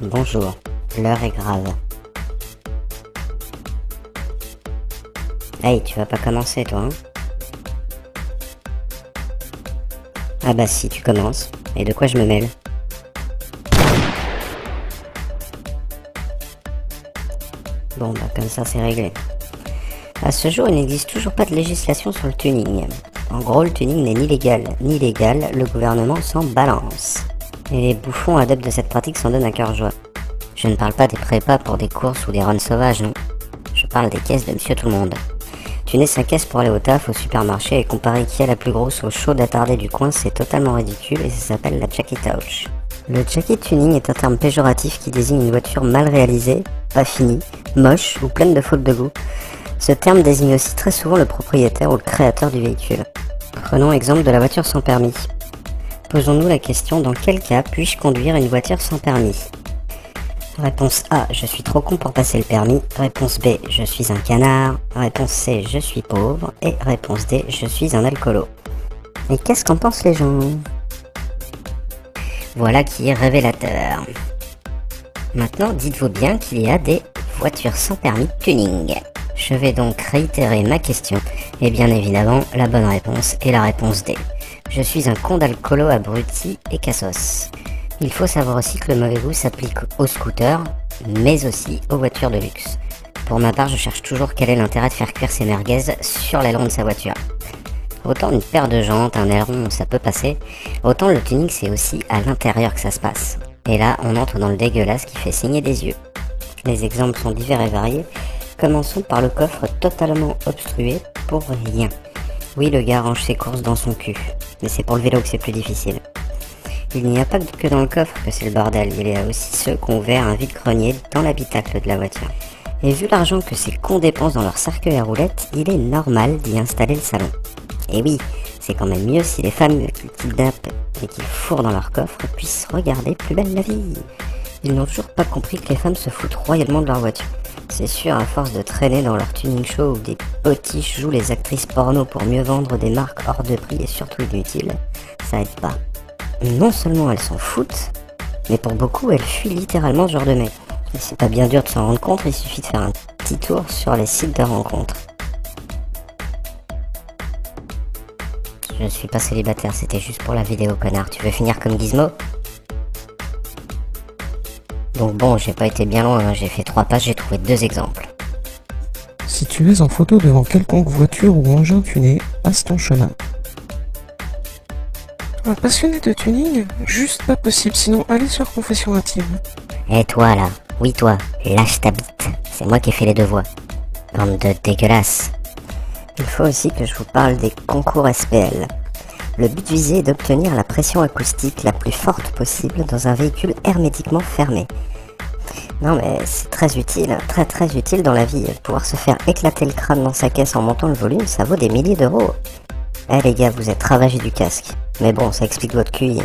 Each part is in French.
Bonjour, l'heure est grave. Hey, tu vas pas commencer toi, hein? Ah bah si, tu commences. Et de quoi je me mêle? Bon bah comme ça c'est réglé. À ce jour, il n'existe toujours pas de législation sur le tuning. En gros, le tuning n'est ni légal ni illégal, le gouvernement s'en balance. Et les bouffons adeptes de cette pratique s'en donnent à cœur joie. Je ne parle pas des prépas pour des courses ou des runs sauvages, non. Je parle des caisses de Monsieur Tout-le-Monde. Tuner sa caisse pour aller au taf, au supermarché et comparer qui a la plus grosse au chaude attardé du coin, c'est totalement ridicule et ça s'appelle la Jackie Touch. Le Jackie Tuning est un terme péjoratif qui désigne une voiture mal réalisée, pas finie, moche ou pleine de fautes de goût. Ce terme désigne aussi très souvent le propriétaire ou le créateur du véhicule. Prenons exemple de la voiture sans permis. Posons-nous la question, dans quel cas puis-je conduire une voiture sans permis? Réponse A, je suis trop con pour passer le permis. Réponse B, je suis un canard. Réponse C, je suis pauvre. Et réponse D, je suis un alcoolo. Et qu'est-ce qu'en pensent les gens? Voilà qui est révélateur. Maintenant, dites-vous bien qu'il y a des voitures sans permis tuning. Je vais donc réitérer ma question. Et bien évidemment, la bonne réponse est la réponse D. Je suis un con d'alcoolo abruti et cassos. Il faut savoir aussi que le mauvais goût s'applique aux scooters, mais aussi aux voitures de luxe. Pour ma part, je cherche toujours quel est l'intérêt de faire cuire ses merguez sur l'aileron de sa voiture. Autant une paire de jantes, un aileron, ça peut passer, autant le tuning c'est aussi à l'intérieur que ça se passe. Et là, on entre dans le dégueulasse qui fait saigner des yeux. Les exemples sont divers et variés. Commençons par le coffre totalement obstrué pour rien. Oui, le gars range ses courses dans son cul, mais c'est pour le vélo que c'est plus difficile. Il n'y a pas que dans le coffre que c'est le bordel, il y a aussi ceux qui ont ouvert un vide-grenier dans l'habitacle de la voiture. Et vu l'argent que ces cons dépensent dans leur cercueil à roulettes, il est normal d'y installer le salon. Et oui, c'est quand même mieux si les femmes qui kidnappent et qui fourrent dans leur coffre puissent regarder plus belle la vie. Ils n'ont toujours pas compris que les femmes se foutent royalement de leur voiture. C'est sûr, à force de traîner dans leur tuning show où des potiches jouent les actrices porno pour mieux vendre des marques hors de prix et surtout inutiles, ça aide pas. Non seulement elles s'en foutent, mais pour beaucoup elles fuient littéralement ce genre de mec. Et c'est pas bien dur de s'en rendre compte, il suffit de faire un petit tour sur les sites de rencontres. Je suis pas célibataire, c'était juste pour la vidéo, connard. Tu veux finir comme Gizmo? Donc bon, j'ai pas été bien loin, hein. J'ai fait 3 pages, j'ai trouvé 2 exemples. Si tu es en photo devant quelconque voiture ou engin tuné, passe ton chemin. Un passionné de tuning? Juste pas possible, sinon allez sur Confession Intime. Eh toi là, oui toi, lâche ta bite, c'est moi qui ai fait les 2 voix. Bande de dégueulasses. Il faut aussi que je vous parle des concours SPL. Le but visé est d'obtenir la pression acoustique la plus forte possible dans un véhicule hermétiquement fermé. Non mais c'est très utile dans la vie. Pouvoir se faire éclater le crâne dans sa caisse en montant le volume, ça vaut des milliers d'euros. Eh les gars, vous êtes ravagés du casque. Mais bon, ça explique votre QI.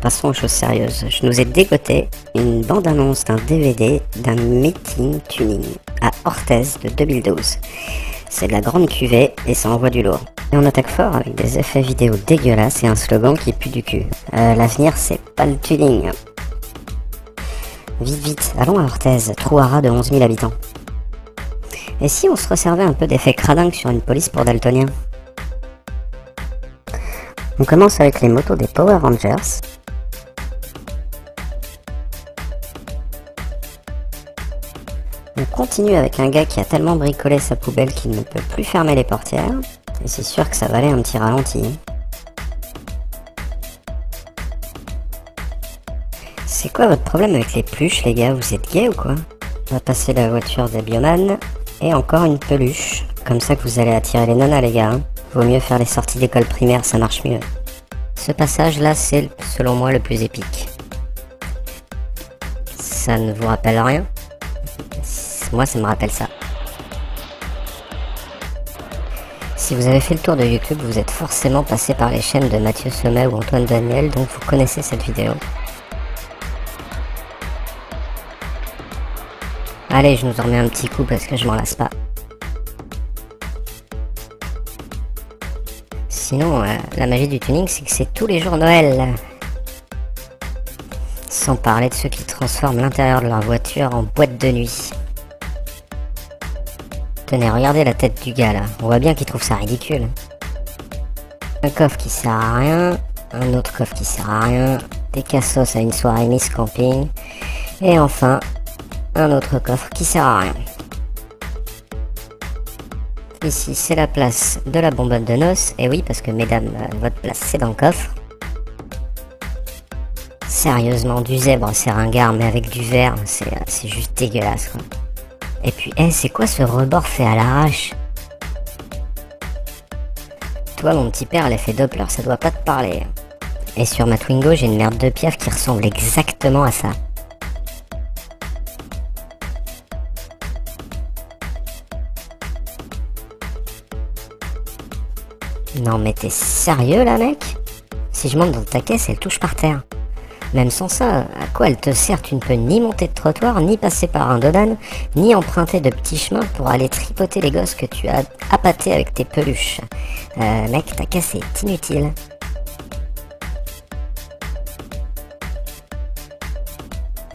Passons aux choses sérieuses. Je nous ai dégoté une bande-annonce d'un DVD d'un meeting tuning à Orthez de 2012. C'est de la grande cuvée et ça envoie du lourd. Et on attaque fort avec des effets vidéo dégueulasses et un slogan qui pue du cul. L'avenir c'est pas le tuning. Vite vite, allons à Orthez, trou à ras de 11 000 habitants. Et si on se resservait un peu d'effet cradingue sur une police pour daltoniens? On commence avec les motos des Power Rangers. On continue avec un gars qui a tellement bricolé sa poubelle qu'il ne peut plus fermer les portières. Et c'est sûr que ça valait un petit ralenti. C'est quoi votre problème avec les peluches les gars? Vous êtes gays ou quoi? On va passer la voiture des Bioman. Et encore une peluche. Comme ça que vous allez attirer les nanas les gars. Vaut mieux faire les sorties d'école primaire, ça marche mieux. Ce passage là c'est selon moi le plus épique. Ça ne vous rappelle rien? Moi ça me rappelle ça. Si vous avez fait le tour de YouTube, vous êtes forcément passé par les chaînes de Mathieu Sommet ou Antoine Daniel, donc vous connaissez cette vidéo. Allez, je nous en remets un petit coup parce que je m'en lasse pas. Sinon, la magie du tuning, c'est que c'est tous les jours Noël. sans parler de ceux qui transforment l'intérieur de leur voiture en boîte de nuit. Tenez, regardez la tête du gars là, on voit bien qu'il trouve ça ridicule. Un coffre qui sert à rien, un autre coffre qui sert à rien, des cassos à une soirée Miss Camping, et enfin, un autre coffre qui sert à rien. Ici, c'est la place de la bonbonne de noces, et oui, parce que mesdames, votre place c'est dans le coffre. Sérieusement, du zèbre, c'est ringard, mais avec du verre, c'est juste dégueulasse, quoi. Et puis, c'est quoi ce rebord fait à l'arrache? Toi, mon petit père, l'effet Doppler, ça doit pas te parler. Et sur ma Twingo, j'ai une merde de piaf qui ressemble exactement à ça. Non mais t'es sérieux là, mec? Si je monte dans ta caisse, elle touche par terre. Même sans ça, à quoi elle te sert? Tu ne peux ni monter de trottoir, ni passer par un dodan, ni emprunter de petits chemins pour aller tripoter les gosses que tu as appâtés avec tes peluches. Mec, ta caisse est inutile.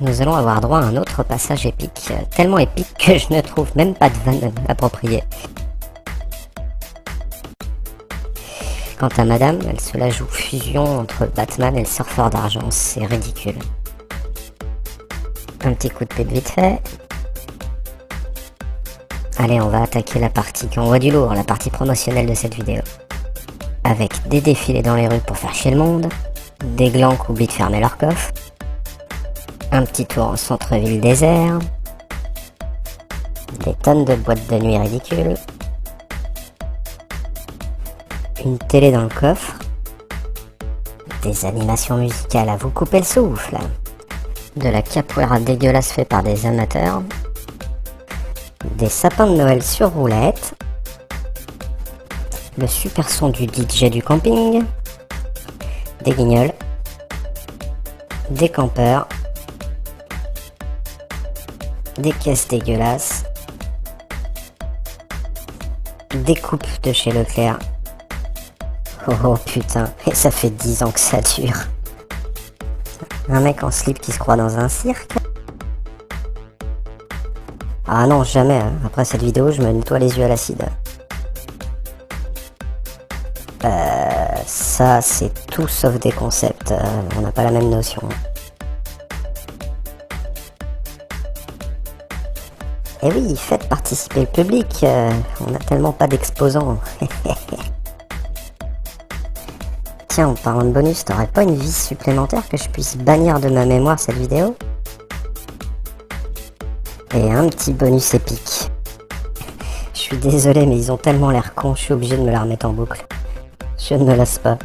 Nous allons avoir droit à un autre passage épique, tellement épique que je ne trouve même pas de vanne appropriée. Quant à madame, elle se la joue fusion entre Batman et le surfeur d'argent, c'est ridicule. Un petit coup de pute vite fait. Allez, on va attaquer la partie qui envoie du lourd, la partie promotionnelle de cette vidéo. Avec des défilés dans les rues pour faire chier le monde, des glands qui oublient de fermer leur coffre, un petit tour en centre-ville désert, des tonnes de boîtes de nuit ridicules, une télé dans le coffre, des animations musicales à vous couper le souffle, de la capoeira dégueulasse fait par des amateurs, des sapins de Noël sur roulette, le super son du DJ du camping, des guignols, des campeurs, des caisses dégueulasses, des coupes de chez Leclerc. Oh putain, et ça fait 10 ans que ça dure. Un mec en slip qui se croit dans un cirque. Ah non, jamais, hein. Après cette vidéo, je me nettoie les yeux à l'acide. Ça, c'est tout sauf des concepts. On n'a pas la même notion. Et oui, faites participer le public. On n'a tellement pas d'exposants. Tiens, en parlant de bonus, t'aurais pas une vis supplémentaire que je puisse bannir de ma mémoire cette vidéo? Et un petit bonus épique. Je suis désolé, mais ils ont tellement l'air cons, je suis obligé de me la remettre en boucle. Je ne me lasse pas.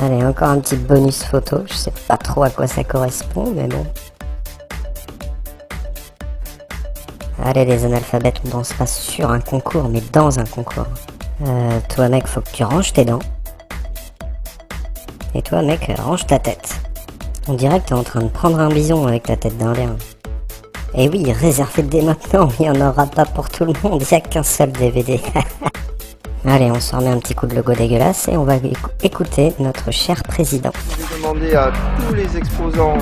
Allez, encore un petit bonus photo, je sais pas trop à quoi ça correspond, mais bon. Allez les analphabètes, on danse pas sur un concours, mais dans un concours. Toi mec, faut que tu ranges tes dents. Et toi mec, range ta tête. On dirait que t'es en train de prendre un bison avec ta tête d'Indien. Et oui, réservez dès maintenant, il n'y en aura pas pour tout le monde, il n'y a qu'un seul DVD. Allez, on se remet un petit coup de logo dégueulasse et on va écouter notre cher président. Je vais demander à tous les exposants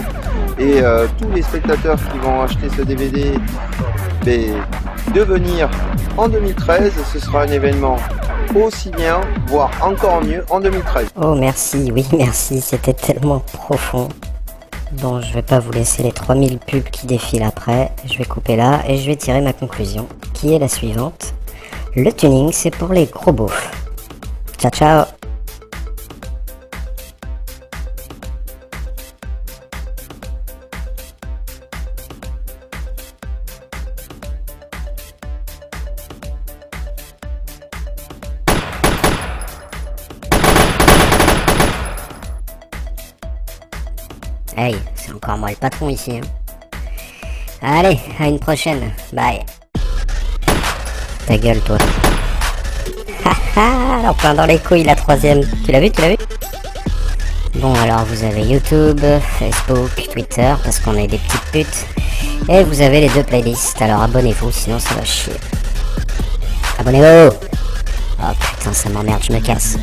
et tous les spectateurs qui vont acheter ce DVD de venir en 2013. Ce sera un événement aussi bien, voire encore mieux en 2013. Oh merci, oui merci, c'était tellement profond. Bon, je vais pas vous laisser les 3000 pubs qui défilent après, je vais couper là et je vais tirer ma conclusion, qui est la suivante. Le tuning, c'est pour les gros beaufs. Ciao ciao. Hey, c'est encore moi le patron ici. Hein. Allez, à une prochaine. Bye. Ta gueule, toi. Haha, en plein dans les couilles, la troisième. Tu l'as vu? Bon, alors vous avez YouTube, Facebook, Twitter, parce qu'on est des petites putes. Et vous avez les deux playlists, alors abonnez-vous, sinon ça va chier. Abonnez-vous! Oh putain, ça m'emmerde, je me casse.